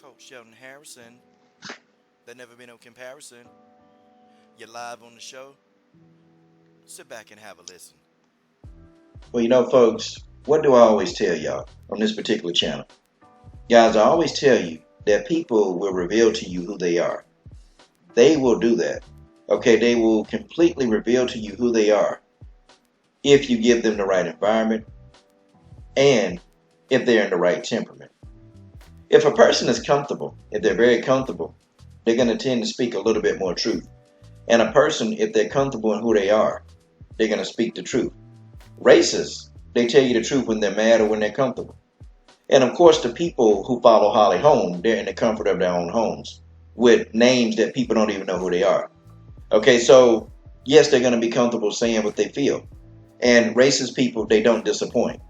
Coach Sheldon Harrison. There never been no comparison. You're live on the show. Sit back and have a listen. Well, folks, what do I always tell y'all on this particular channel? Guys, I always tell you that people will reveal to you who they are. They will do that. Okay, they will completely reveal to you who they are if you give them the right environment and if they're in the right temperament. If a person is comfortable, if they're very comfortable, they're going to tend to speak a little bit more truth. And a person, if they're comfortable in who they are, they're going to speak the truth. Racists, they tell you the truth when they're mad or when they're comfortable. And of course, the people who follow Holm, they're in the comfort of their own homes with names that people don't even know who they are. Okay, so yes, they're going to be comfortable saying what they feel. And racist people, they don't disappoint.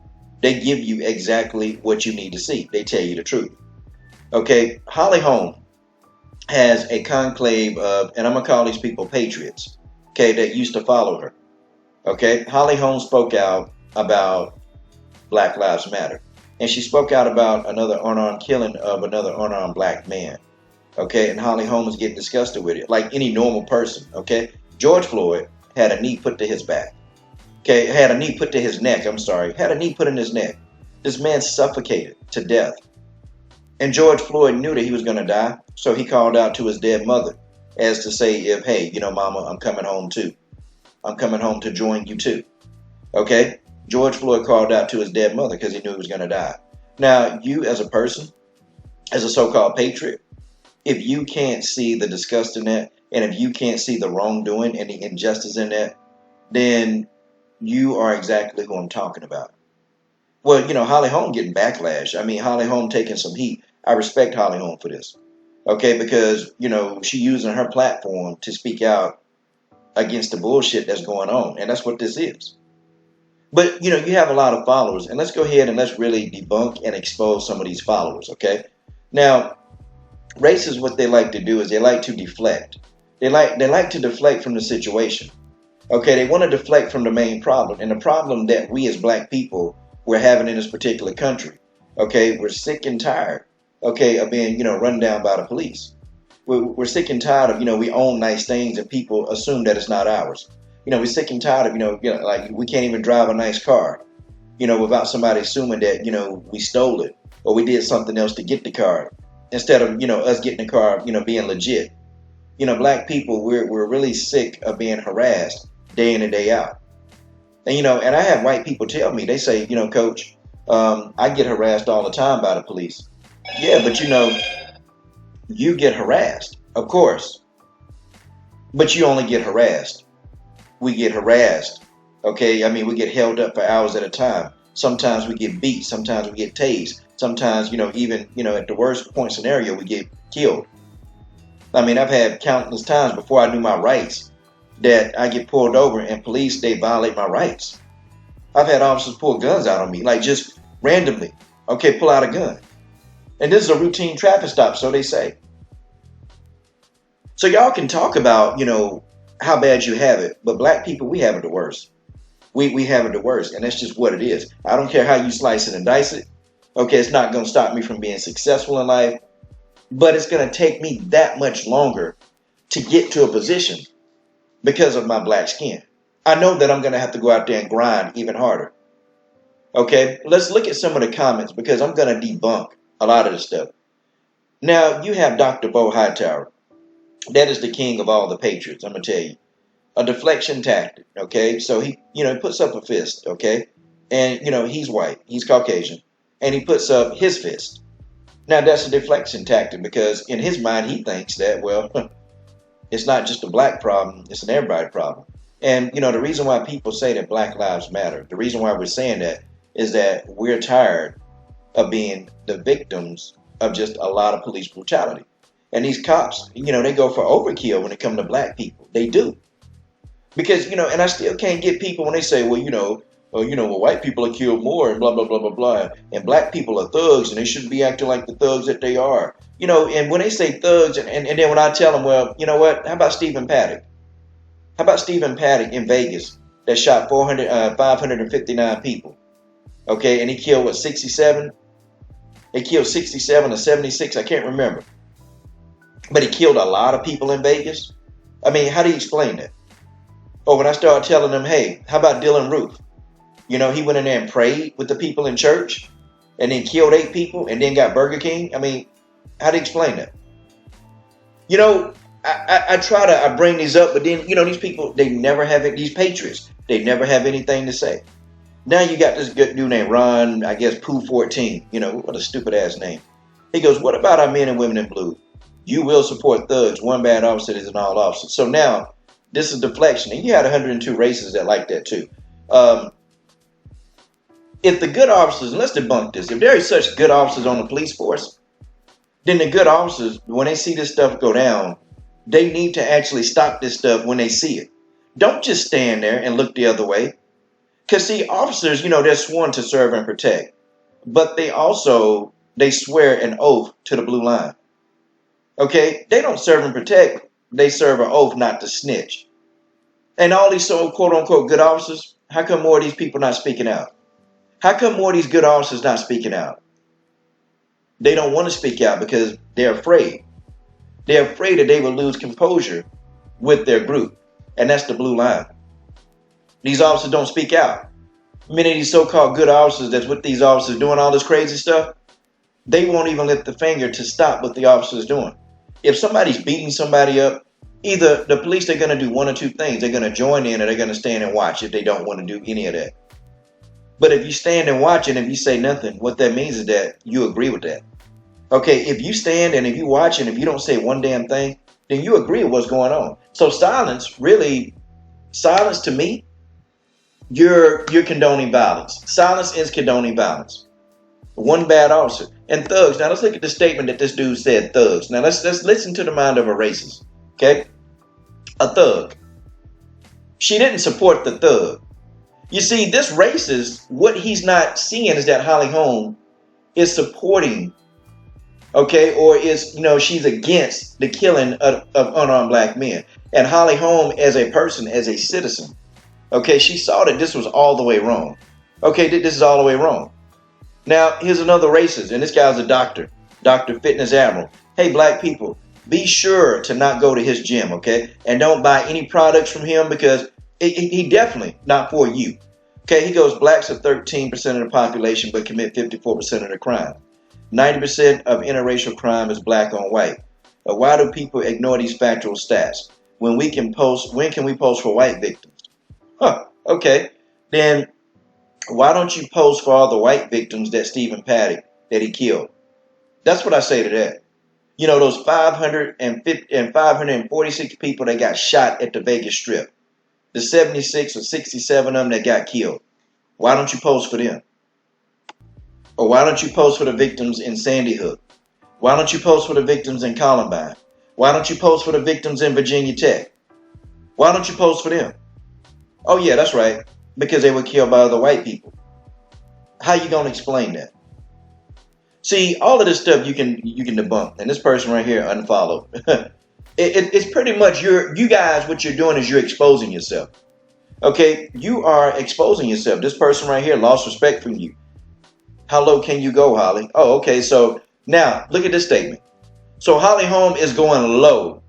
They give you exactly what you need to see. They tell you the truth. Okay, Holm has a conclave of, and I'm going to call these people patriots, okay, that used to follow her. Okay, Holm spoke out about Black Lives Matter. And she spoke out about another unarmed killing of another unarmed black man. Okay, and Holm is getting disgusted with it, like any normal person. Okay, George Floyd had a knee put to his back. Okay, had a knee put to his neck. Had a knee put in his neck. This man suffocated to death. And George Floyd knew that he was going to die, so he called out to his dead mother as to say, if, hey, mama, I'm coming home too. I'm coming home to join you too. Okay? George Floyd called out to his dead mother because he knew he was going to die. Now, you as a person, as a so-called patriot, if you can't see the disgust in that, and if you can't see the wrongdoing and the injustice in that, then you are exactly who I'm talking about. Well, Holm getting backlash. I mean, Holm taking some heat. I respect Holm for this. Okay, because, she using her platform to speak out against the bullshit that's going on. And that's what this is. But, you have a lot of followers. And let's go ahead and let's really debunk and expose some of these followers, okay? Now, racists, what they like to do is they like to deflect. They like to deflect from the situation. Okay, they want to deflect from the main problem. And the problem that we as black people we're having in this particular country. Okay, we're sick and tired, okay, of being, run down by the police. We're sick and tired of, we own nice things and people assume that it's not ours. We're sick and tired of, like we can't even drive a nice car, without somebody assuming that, we stole it or we did something else to get the car instead of, us getting the car, being legit. Black people, we're really sick of being harassed day in and day out. And, and I have white people tell me, they say, Coach, I get harassed all the time by the police. Yeah, but you get harassed, of course. But you only get harassed. We get harassed. Okay, I mean, we get held up for hours at a time. Sometimes we get beat. Sometimes we get tased. Sometimes, even, at the worst point scenario, we get killed. I mean, I've had countless times before I knew my rights that I get pulled over and police, they violate my rights. I've had officers pull guns out on me, like just randomly. Okay, pull out a gun. And this is a routine traffic stop, so they say. So y'all can talk about, how bad you have it, but black people, we have it the worst. We have it the worst, and that's just what it is. I don't care how you slice it and dice it. Okay, it's not going to stop me from being successful in life, but it's going to take me that much longer to get to a position because of my black skin. I know that I'm going to have to go out there and grind even harder. Okay, let's look at some of the comments because I'm going to debunk a lot of this stuff. Now, you have Dr. Bo Hightower. That is the king of all the patriots, I'm going to tell you. A deflection tactic, okay? So he, puts up a fist, okay? And, he's white, he's Caucasian, and he puts up his fist. Now, that's a deflection tactic because in his mind, he thinks that, well, it's not just a black problem, it's an everybody problem. And, the reason why people say that Black Lives Matter, the reason why we're saying that is that we're tired of being the victims of just a lot of police brutality. And these cops, they go for overkill when it comes to black people. They do. Because, and I still can't get people when they say, well, white people are killed more and blah, blah, blah, blah, blah. And black people are thugs and they shouldn't be acting like the thugs that they are. And when they say thugs, and then when I tell them, well, you know what? How about Stephen Paddock? How about Stephen Paddock in Vegas that shot 559 people? Okay, and he killed, 67? They killed 67 or 76, I can't remember. But he killed a lot of people in Vegas. I mean, how do you explain that? Or when I started telling them, hey, how about Dylan Roof? You know, he went in there and prayed with the people in church and then killed 8 people and then got Burger King. I mean, how do you explain that? You know, I bring these up, but then, you know, these people, they never have it. These patriots, they never have anything to say. Now you got this good dude named Ron, I guess, Pooh 14. You know, what a stupid ass name. He goes, what about our men and women in blue? You will support thugs. One bad officer is an all officer. So now, this is deflection. And you had 102 races that like that too. If the good officers, and let's debunk this, if there are such good officers on the police force, then the good officers, when they see this stuff go down, they need to actually stop this stuff when they see it. Don't just stand there and look the other way. Because see, officers, you know, they're sworn to serve and protect. But they swear an oath to the blue line. Okay? They don't serve and protect. They serve an oath not to snitch. And all these so quote-unquote good officers, how come more of these people not speaking out? How come more of these good officers not speaking out? They don't want to speak out because they're afraid. They're afraid that they will lose composure with their group. And that's the blue line. These officers don't speak out. Many of these so-called good officers that's with these officers doing all this crazy stuff, they won't even lift the finger to stop what the officer's doing. If somebody's beating somebody up, either the police are going to do one or two things. They're going to join in or they're going to stand and watch if they don't want to do any of that. But if you stand and watch and if you say nothing, what that means is that you agree with that. Okay, if you stand and if you watch and if you don't say one damn thing, then you agree with what's going on. So silence to me, you're condoning violence. Silence is condoning violence. One bad officer. And thugs. Now let's look at the statement that this dude said, thugs. Now let's listen to the mind of a racist. Okay? A thug. She didn't support the thug. You see, this racist, what he's not seeing is that Holly Holm is supporting, okay, or is, you know, she's against the killing of unarmed black men. And Holly Holm, as a person, as a citizen, okay, she saw that this was all the way wrong. Okay, this is all the way wrong. Now, here's another racist, and this guy's a doctor, Dr. Fitness Admiral. Hey, black people, be sure to not go to his gym, okay? And don't buy any products from him because he definitely not for you. Okay, he goes, blacks are 13% of the population but commit 54% of the crime. 90% of interracial crime is black on white. But why do people ignore these factual stats? When can we post for white victims? Huh, okay. Then why don't you post for all the white victims that Stephen Paddock, that he killed? That's what I say to that. You know, those 546 people that got shot at the Vegas Strip. The 76 or 67 of them that got killed. Why don't you post for them? Or why don't you post for the victims in Sandy Hook? Why don't you post for the victims in Columbine? Why don't you post for the victims in Virginia Tech? Why don't you post for them? Oh yeah, that's right. Because they were killed by other white people. How you gonna explain that? See, all of this stuff you can debunk. And this person right here unfollowed. It's pretty much you guys, what you're doing is you're exposing yourself. Okay, you are exposing yourself. This person right here lost respect from you. How low can you go, Holly? Oh, okay, so now look at this statement. So Holly Holm is going low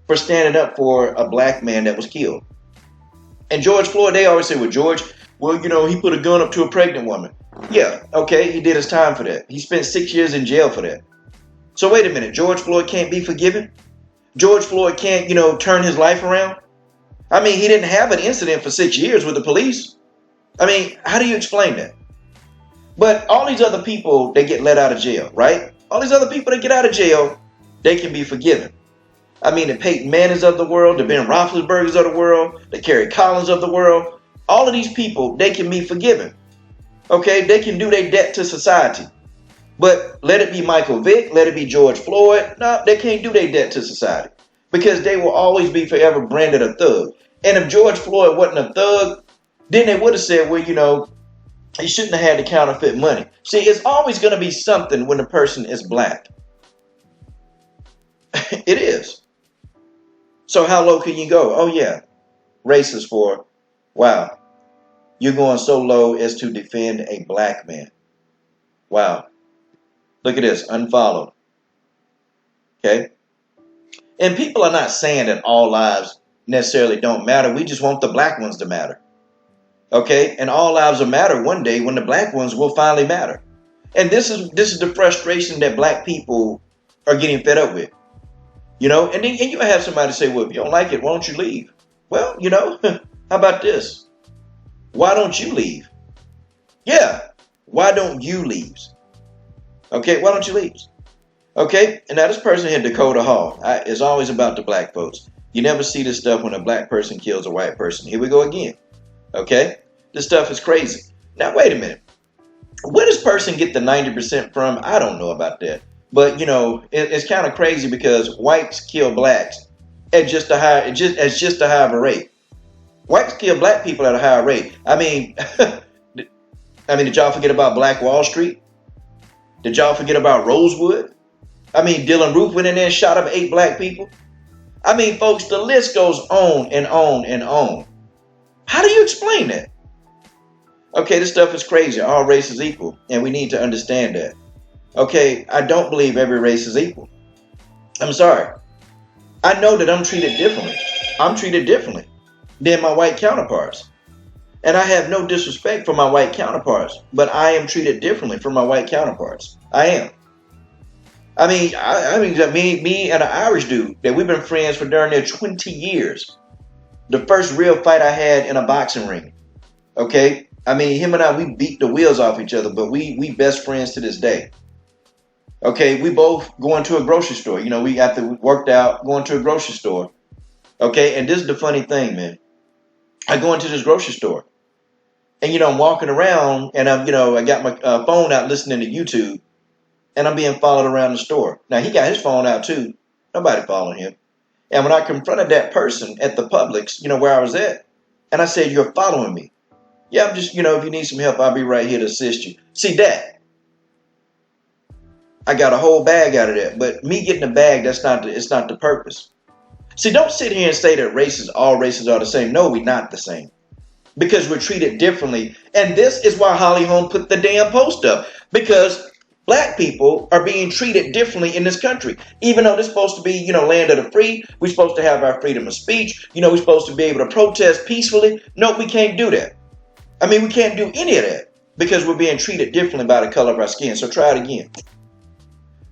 for standing up for a black man that was killed. And George Floyd, they always say, well, George, well, you know, he put a gun up to a pregnant woman. Yeah, okay, he did his time for that. He spent 6 years in jail for that. So wait a minute, George Floyd can't be forgiven? George Floyd can't, you know, turn his life around? I mean, he didn't have an incident for 6 years with the police. I mean, how do you explain that? But all these other people, they get let out of jail, right? All these other people that get out of jail, they can be forgiven. I mean, the Peyton Mannings of the world, the Ben Roethlisbergers of the world, the Kerry Collins of the world, all of these people, they can be forgiven. Okay, they can do their debt to society. But let it be Michael Vick, let it be George Floyd. No, they can't do their debt to society because they will always be forever branded a thug. And if George Floyd wasn't a thug, then they would have said, well, you know, he shouldn't have had the counterfeit money. See, it's always going to be something when a person is black. It is. So how low can you go? Oh, yeah. Racist for, wow, you're going so low as to defend a black man. Wow. Look at this, unfollowed. Okay? And people are not saying that all lives necessarily don't matter. We just want the black ones to matter. Okay? And all lives will matter one day when the black ones will finally matter. And this is the frustration that black people are getting fed up with. You know, and you have somebody say, well, if you don't like it, why don't you leave? Well, you know, how about this? Why don't you leave? Yeah, why don't you leave? Okay, why don't you leave? Okay, and now this person here, Dakota Hall, is always about the black folks. You never see this stuff when a black person kills a white person. Here we go again. Okay, this stuff is crazy. Now, wait a minute. Where does person get the 90% from? I don't know about that. But, you know, it's kind of crazy because whites kill blacks at just a higher, just a higher rate. Whites kill black people at a higher rate. I mean, did y'all forget about Black Wall Street? Did y'all forget about Rosewood? I mean, Dylan Roof went in there and shot up 8 black people. I mean, folks, the list goes on and on and on. How do you explain that? Okay, this stuff is crazy. All race is equal, and we need to understand that. Okay, I don't believe every race is equal. I'm sorry. I know that I'm treated differently. I'm treated differently than my white counterparts. And I have no disrespect for my white counterparts, but I am treated differently from my white counterparts. I am. I mean, me and an Irish dude that we've been friends for darn near 20 years. The first real fight I had in a boxing ring. Okay? I mean, him and I, we beat the wheels off each other, but we best friends to this day. Okay, we both going to a grocery store. You know, we after we worked out, going to a grocery store. Okay, and this is the funny thing, man. I go into this grocery store, and you know, I'm walking around, and I got my phone out listening to YouTube, and I'm being followed around the store. Now he got his phone out too. Nobody following him. And when I confronted that person at the Publix, you know, where I was at, and I said, "You're following me." Yeah, I'm just, if you need some help, I'll be right here to assist you. See that? I got a whole bag out of that, but me getting a bag, it's not the purpose. See, don't sit here and say that all races are the same. No, we're not the same. Because we're treated differently. And this is why Holly Holm put the damn post up. Because black people are being treated differently in this country. Even though this is supposed to be, land of the free. We're supposed to have our freedom of speech. We're supposed to be able to protest peacefully. No, we can't do that. I mean, we can't do any of that. Because we're being treated differently by the color of our skin. So try it again.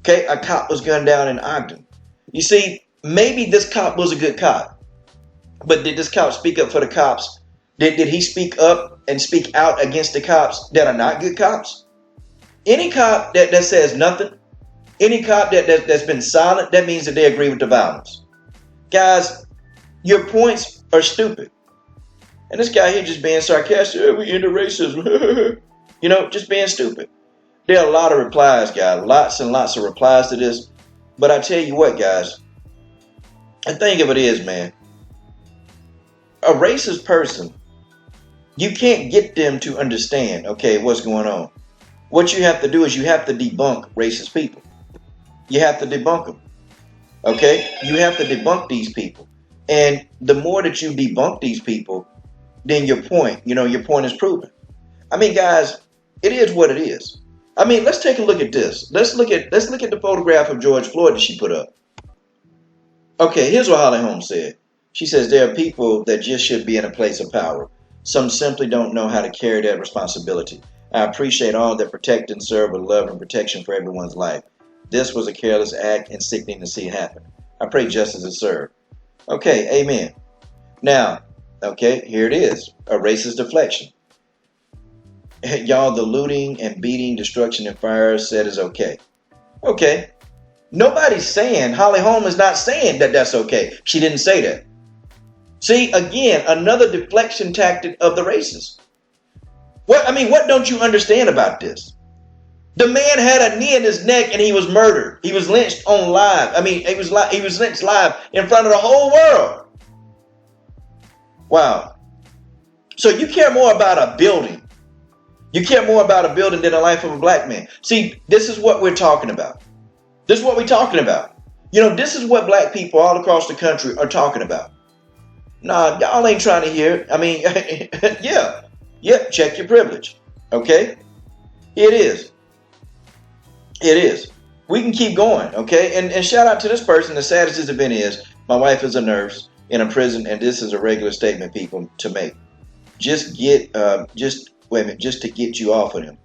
Okay, a cop was gunned down in Ogden. You see, maybe this cop was a good cop. But did this cop speak up for the cops? Did he speak up and speak out against the cops that are not good cops? Any cop that says nothing, any cop that's been silent, that means that they agree with the violence. Guys, your points are stupid. And this guy here just being sarcastic, we into racism. Just being stupid. There are a lot of replies, guys. Lots and lots of replies to this. But I tell you what, guys. The thing of it is, man. A racist person, you can't get them to understand, okay, what's going on. What you have to do is you have to debunk racist people. You have to debunk them. Okay? You have to debunk these people. And the more that you debunk these people, then your point is proven. I mean, guys, it is what it is. I mean, let's take a look at this. Let's look at the photograph of George Floyd that she put up. Okay, here's what Holly Holm said. She says there are people that just should be in a place of power. Some simply don't know how to carry that responsibility. I appreciate all that protect and serve with love and protection for everyone's life. This was a careless act and sickening to see happen. I pray justice is served. Okay, amen. Now, okay, here it is. A racist deflection. Y'all, the looting and beating, destruction and fire said is okay. Okay. Nobody's saying, Holly Holm is not saying that that's okay. She didn't say that. See, again, another deflection tactic of the racists. What don't you understand about this? The man had a knee in his neck and he was murdered. He was lynched on live. He was lynched live in front of the whole world. Wow. So you care more about a building. You care more about a building than the life of a black man. See, this is what we're talking about. This is what we're talking about. This is what black people all across the country are talking about. Nah, y'all ain't trying to hear it. Yeah, check your privilege. Okay? Here it is. It is. We can keep going, okay? And shout out to this person. The saddest this event is, my wife is a nurse in a prison, and this is a regular statement, people, to make. Just wait a minute, just to get you off of them.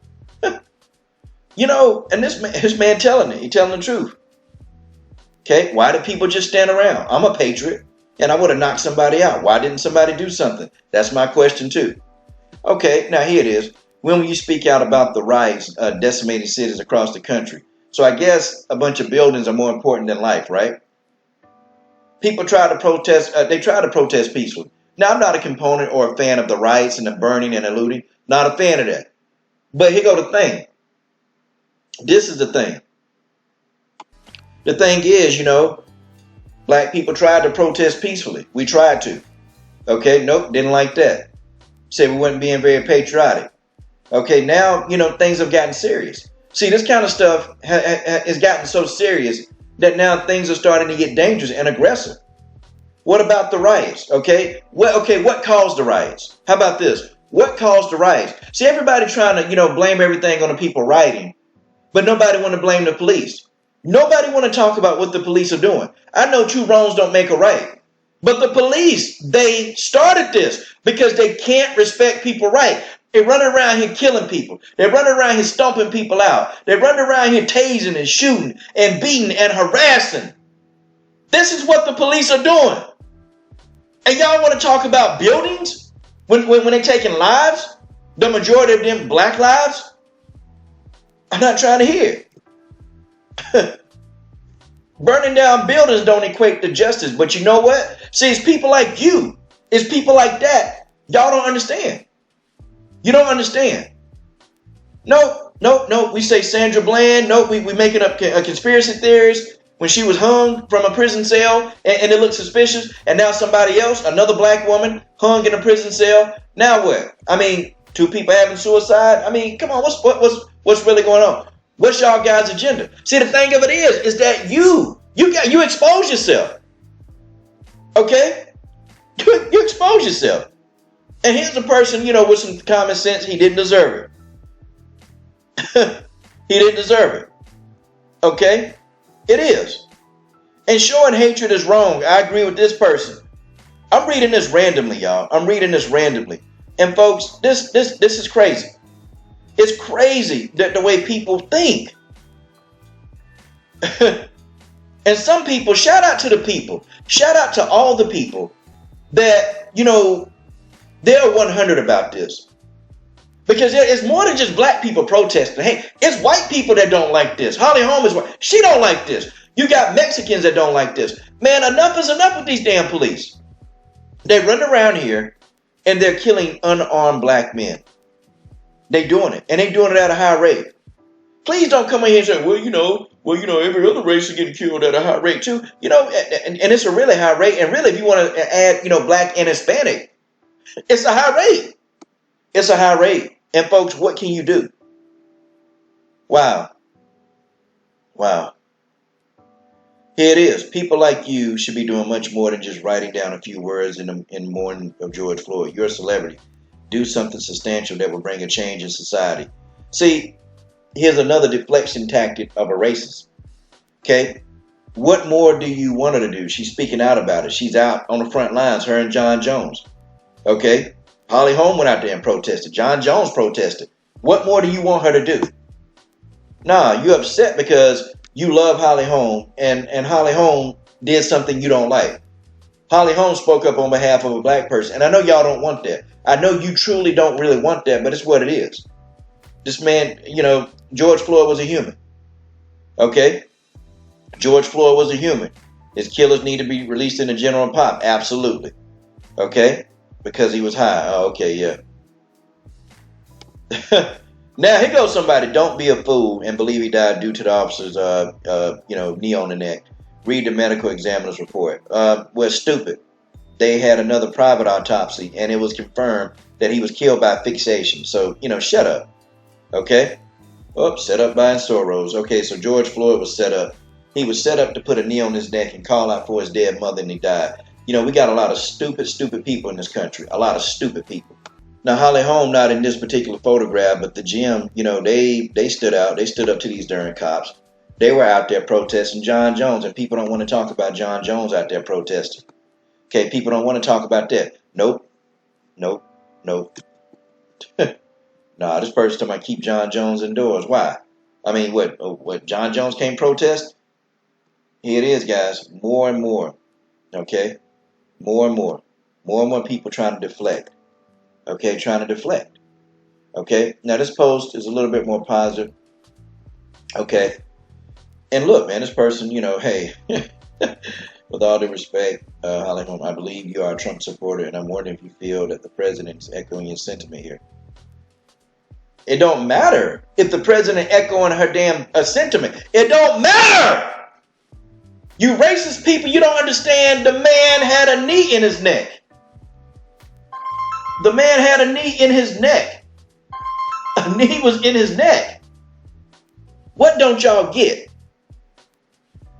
You know, and this man telling it. He telling the truth. Okay, why do people just stand around? I'm a patriot, and I would have knocked somebody out. Why didn't somebody do something? That's my question too. Okay, now here it is. When will you speak out about the riots decimating cities across the country? So I guess a bunch of buildings are more important than life, right? People try to protest. They try to protest peacefully. Now, I'm not a component or a fan of the riots and the burning and the looting. Not a fan of that. But here go the thing. This is the thing. The thing is, you know, black people tried to protest peacefully. We tried to. Okay, nope, didn't like that. Said we weren't being very patriotic. Okay, now, you know, things have gotten serious. See, this kind of stuff has gotten so serious that now things are starting to get dangerous and aggressive. What about the riots? Okay, what caused the riots? How about this? What caused the riots? See, everybody trying to, you know, blame everything on the people rioting, but nobody want to blame the police. Nobody want to talk about what the police are doing. I know two wrongs don't make a right, but the police, they started this because they can't respect people right. They run around here killing people. They run around here stomping people out. They run around here tasing and shooting and beating and harassing. This is what the police are doing. And y'all want to talk about buildings when they're taking lives? The majority of them black lives? I'm not trying to hear it. Burning down buildings don't equate to justice. But you know what? See, it's people like you. It's people like that. Y'all don't understand. You don't understand. No. We say Sandra Bland. No, we making up conspiracy theories when she was hung from a prison cell and it looked suspicious. And now somebody else, another black woman, hung in a prison cell. Now what? I mean, two people having suicide. I mean, come on, what's really going on? What's y'all guys' agenda? See, the thing of it is that you expose yourself. Okay? You expose yourself. And here's a person, you know, with some common sense. He didn't deserve it. He didn't deserve it. Okay? It is. And showing hatred is wrong. I agree with this person. I'm reading this randomly, y'all. I'm reading this randomly. And folks, this is crazy. It's crazy that the way people think. And some people, shout out to the people. Shout out to all the people that, you know, they're 100 about this. Because it's more than just black people protesting. Hey, it's white people that don't like this. Holly Holm is white. She don't like this. You got Mexicans that don't like this. Man, enough is enough with these damn police. They run around here and they're killing unarmed black men. They doing it. And they doing it at a high rate. Please don't come in here and say, well, you know, every other race is getting killed at a high rate too. You know, and it's a really high rate. And really, if you want to add, you know, black and Hispanic, it's a high rate. It's a high rate. And folks, what can you do? Wow. Here it is. People like you should be doing much more than just writing down a few words in mourning of George Floyd. You're a celebrity. Do something substantial that will bring a change in society. See, here's another deflection tactic of a racist. Okay? What more do you want her to do? She's speaking out about it. She's out on the front lines, her and John Jones. Okay? Holly Holm went out there and protested. John Jones protested. What more do you want her to do? Nah, you're upset because you love Holly Holm and Holly Holm did something you don't like. Holly Holm spoke up on behalf of a black person. And I know y'all don't want that. I know you truly don't really want that, but it's what it is. This man, you know, George Floyd was a human. Okay? George Floyd was a human. His killers need to be released in the general pop. Absolutely. Okay? Because he was high. Oh, okay, yeah. Now, here goes somebody. Don't be a fool and believe he died due to the officer's, knee on the neck. Read the medical examiner's report. Well, stupid. They had another private autopsy, and it was confirmed that he was killed by fixation. So, you know, shut up. Okay? Oops, set up by Soros. Okay, so George Floyd was set up. He was set up to put a knee on his neck and call out for his dead mother, and he died. You know, we got a lot of stupid people in this country. A lot of stupid people. Now, Holly Holm, not in this particular photograph, but the gym, they stood out. They stood up to these darn cops. They were out there protesting John Jones, and people don't want to talk about John Jones out there protesting. Okay, people don't want to talk about that. Nope. Nah, this person talking about keep John Jones indoors. Why? I mean, what? John Jones can't protest? Here it is, guys. More and more. Okay? More and more. More and more people trying to deflect. Okay? Trying to deflect. Okay? Now, this post is a little bit more positive. Okay? And look, man, this person, hey, with all due respect, Holly Holm, I believe you are a Trump supporter, and I'm wondering if you feel that the president is echoing your sentiment here. It don't matter if the president echoing her damn sentiment. It don't matter. You racist people, you don't understand. The man had a knee in his neck. The man had a knee in his neck. A knee was in his neck. What don't y'all get?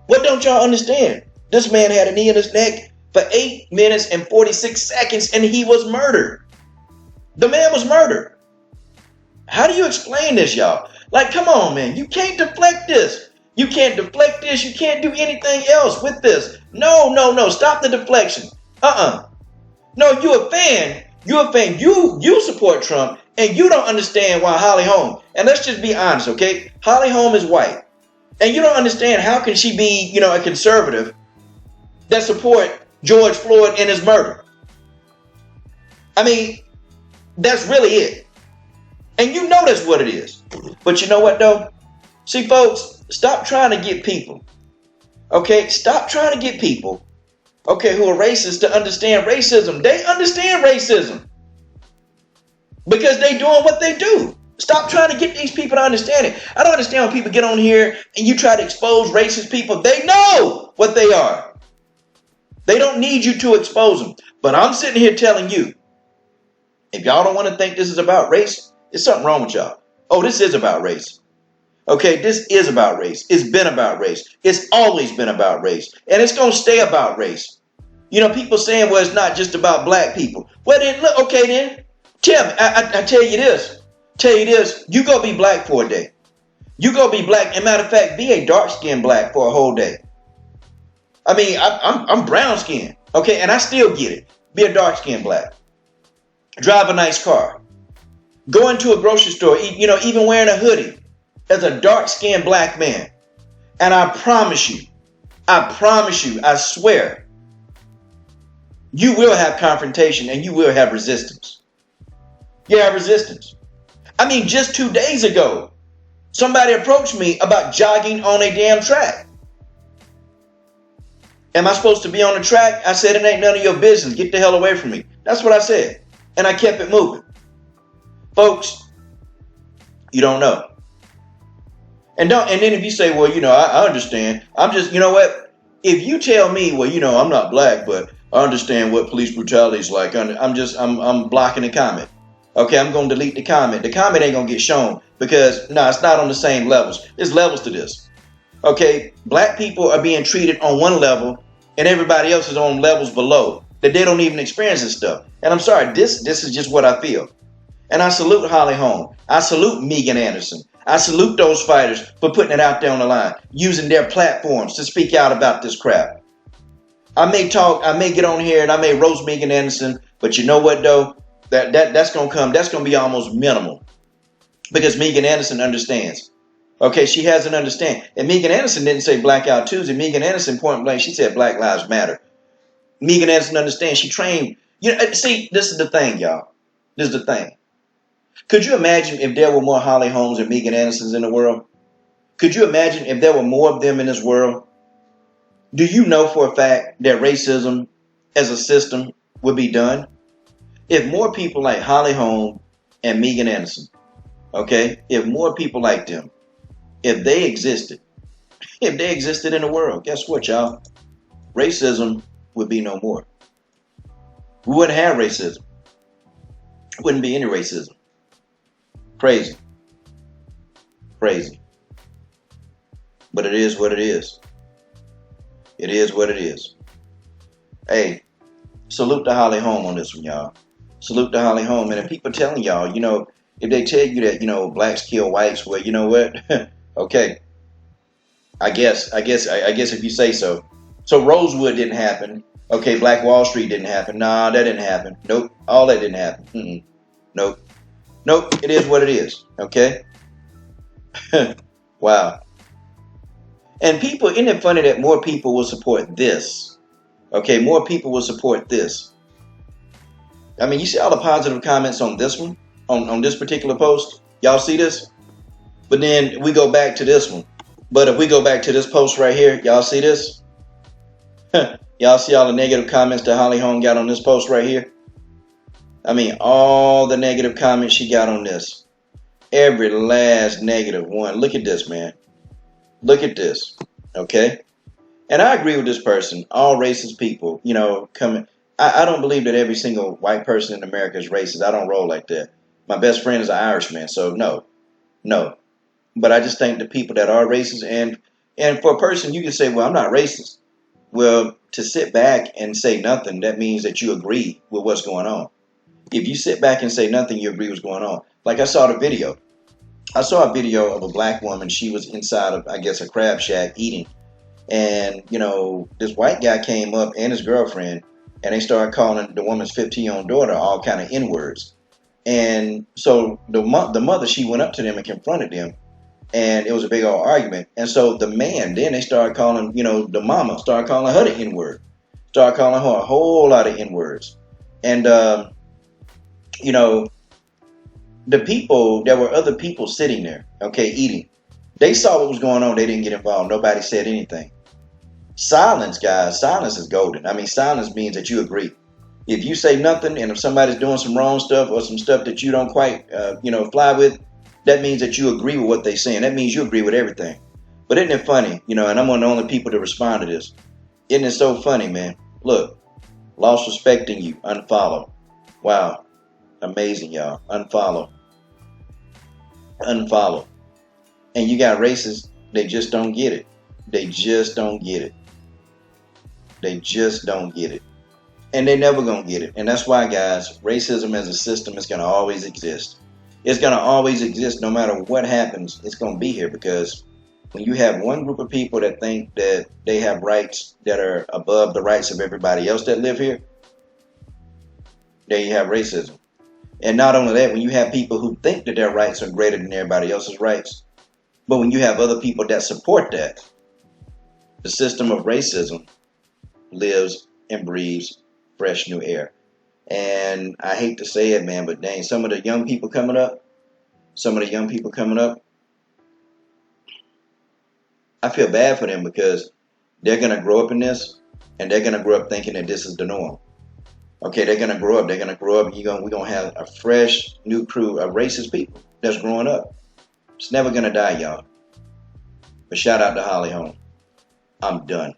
What don't y'all understand? This man had a knee in his neck for 8 minutes and 46 seconds, and he was murdered. The man was murdered. How do you explain this, y'all? Like, come on, man. You can't deflect this. You can't deflect this. You can't do anything else with this. No. Stop the deflection. No, you're a fan. You're a fan. You support Trump, and you don't understand why Holly Holm. And let's just be honest, okay? Holly Holm is white. And you don't understand how can she be, a conservative that support George Floyd in his murder. I mean, that's really it. And you know that's what it is. But you know what, though? See, folks, stop trying to get people. Okay? Stop trying to get people, okay, who are racist to understand racism. They understand racism. Because they doing what they do. Stop trying to get these people to understand it. I don't understand when people get on here and you try to expose racist people. They know what they are. They don't need you to expose them. But I'm sitting here telling you, if y'all don't want to think this is about race, there's something wrong with y'all. Oh, this is about race. Okay, this is about race. It's been about race. It's always been about race. And it's going to stay about race. People saying, well, it's not just about black people. Well, then, look, okay, then. Tell me, I tell you this. You go be black for a day. You go be black. And matter of fact, be a dark-skinned black for a whole day. I mean, I'm brown-skinned. Okay, and I still get it. Be a dark-skinned black. Drive a nice car. Go into a grocery store, even wearing a hoodie as a dark-skinned black man. And I promise you, I swear, you will have confrontation and you will have resistance. You have resistance. I mean, just 2 days ago, somebody approached me about jogging on a damn track. Am I supposed to be on the track? I said, it ain't none of your business. Get the hell away from me. That's what I said. And I kept it moving. Folks, you don't know. And then if you say, well, I understand. I'm just, you know what? If you tell me, well, I'm not black, but I understand what police brutality is like. I'm blocking the comment. Okay, I'm going to delete the comment. The comment ain't going to get shown because, it's not on the same levels. There's levels to this. Okay, black people are being treated on one level and everybody else is on levels below that they don't even experience this stuff. And I'm sorry, this is just what I feel. And I salute Holly Holm. I salute Megan Anderson. I salute those fighters for putting it out there on the line, using their platforms to speak out about this crap. I may get on here and I may roast Megan Anderson, but you know what though? That's gonna be almost minimal. Because Megan Anderson understands. Okay, she has an understanding. And Megan Anderson didn't say Blackout Tuesday. Megan Anderson, point blank, she said Black Lives Matter. Megan Anderson understands. She trained. See, this is the thing, y'all. This is the thing. Could you imagine if there were more Holly Holmes and Megan Andersons in the world? Could you imagine if there were more of them in this world? Do you know for a fact that racism as a system would be done? If more people like Holly Holm and Megan Anderson, okay, if more people like them, if they existed in the world, guess what, y'all? Racism would be no more. We wouldn't have racism. Wouldn't be any racism. Crazy. But it is what it is. It is what it is. Hey, salute to Holly Holm on this one, y'all. Salute to Holly Holm. And if people telling y'all, if they tell you that, blacks kill whites, well, you know what? Okay. I guess if you say so. So Rosewood didn't happen. Okay, Black Wall Street didn't happen. Nah, that didn't happen. Nope. All that didn't happen. Nope. Nope. It is what it is. Okay. Wow. And people, isn't it funny that more people will support this? Okay, more people will support this. I mean, you see all the positive comments on this one, on this particular post. Y'all see this? But then we go back to this one. But if we go back to this post right here, y'all see this? Y'all see all the negative comments that Holly Holm got on this post right here? I mean, all the negative comments she got on this. Every last negative one. Look at this, man. Look at this. Okay? And I agree with this person. All racist people, coming. I don't believe that every single white person in America is racist. I don't roll like that. My best friend is an Irishman, so no. But I just think the people that are racist, and for a person, you can say, well, I'm not racist. Well, to sit back and say nothing, that means that you agree with what's going on. If you sit back and say nothing, you agree what's going on. Like I saw the video. I saw a video of a black woman. She was inside of, I guess, a crab shack eating. And, this white guy came up and his girlfriend, and they started calling the woman's 15-year-old daughter all kind of N-words. And so the mother, she went up to them and confronted them. And it was a big old argument. And so the man, then they started calling, the mama, started calling her the N-word. Started calling her a whole lot of N-words. And, the people, there were other people sitting there, okay, eating. They saw what was going on. They didn't get involved. Nobody said anything. Silence, guys, silence is golden. I mean, silence means that you agree. If you say nothing, and if somebody's doing some wrong stuff or some stuff that you don't quite, fly with, that means that you agree with what they're saying. That means you agree with everything. But isn't it funny, and I'm one of the only people to respond to this. Isn't it so funny, man? Look, lost respect in you, unfollow. Wow, amazing, y'all. Unfollow. And you got racists, they just don't get it. They just don't get it. And they're never going to get it. And that's why, guys, racism as a system is going to always exist. It's going to always exist no matter what happens. It's going to be here because when you have one group of people that think that they have rights that are above the rights of everybody else that live here, there you have racism. And not only that, when you have people who think that their rights are greater than everybody else's rights, but when you have other people that support that, the system of racism lives and breathes fresh new air. And I hate to say it, man, but dang, some of the young people coming up, I feel bad for them because they're going to grow up in this, and they're going to grow up thinking that this is the norm. Okay, they're going to grow up, and we're going to have a fresh new crew of racist people that's growing up. It's never going to die, y'all. But shout out to Holly Holm. I'm done.